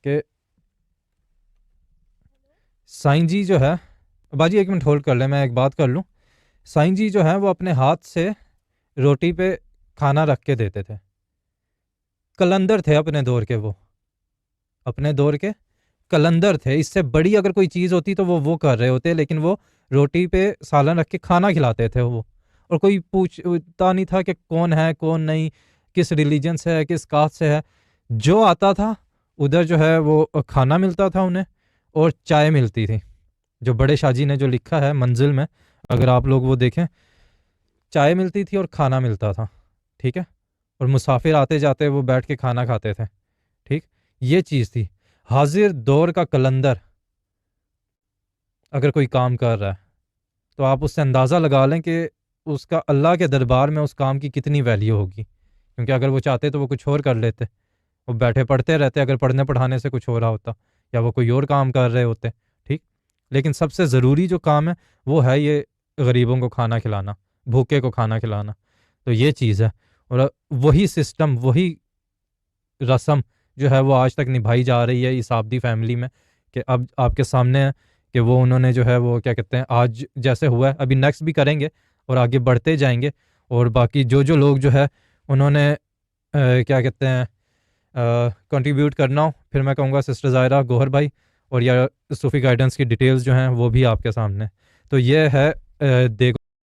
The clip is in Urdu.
کہ سائیں جی جو ہے، باجی ایک منٹ ہولڈ کر لیں، میں ایک بات کر لوں. سائیں جی جو ہیں وہ اپنے ہاتھ سے روٹی پہ کھانا رکھ کے دیتے تھے. کلندر تھے اپنے دور کے، وہ اپنے دور کے کلندر تھے. اس سے بڑی اگر کوئی چیز ہوتی تو وہ کر رہے ہوتے، لیکن وہ روٹی پہ سالن رکھ کے کھانا کھلاتے تھے وہ. اور کوئی پوچھتا نہیں تھا کہ کون ہے کون نہیں، کس ریلیجن سے ہے، کس کاسٹ سے ہے. جو آتا تھا ادھر جو ہے وہ کھانا ملتا تھا انہیں اور چائے ملتی تھی. جو بڑے شاہ جی نے جو لکھا ہے منزل میں، اگر آپ لوگ وہ دیکھیں، چائے ملتی تھی اور کھانا ملتا تھا. ٹھیک ہے، اور مسافر آتے جاتے وہ بیٹھ کے کھانا کھاتے تھے. ٹھیک، یہ چیز تھی. حاضر دور کا کلندر اگر کوئی کام کر رہا ہے تو آپ اس سے اندازہ لگا لیں کہ اس کا اللہ کے دربار میں اس کام کی کتنی ویلیو ہوگی. کیونکہ اگر وہ چاہتے تو وہ کچھ اور کر لیتے، وہ بیٹھے پڑھتے رہتے اگر پڑھنے پڑھانے سے کچھ ہو رہا ہوتا، یا وہ کوئی اور کام کر رہے ہوتے. ٹھیک، لیکن سب سے ضروری جو کام ہے وہ ہے یہ غریبوں کو کھانا کھلانا، بھوکے کو کھانا کھلانا. تو یہ چیز ہے، اور وہی سسٹم، وہی رسم جو ہے وہ آج تک نبھائی جا رہی ہے اس آبدی فیملی میں. کہ اب آپ کے سامنے ہے کہ وہ انہوں نے جو ہے وہ کیا کہتے ہیں آج جیسے ہوا ہے ابھی نیکسٹ بھی کریں گے اور آگے بڑھتے جائیں گے. اور باقی جو لوگ جو ہے انہوں نے کیا کہتے ہیں کنٹریبیوٹ کرنا ہو، پھر میں کہوں گا سسٹر ظاہرہ، گوہر بھائی، اور یا صوفی گائیڈنس کی ڈیٹیلز جو ہیں وہ بھی آپ کے سامنے. تو یہ ہے دیکھو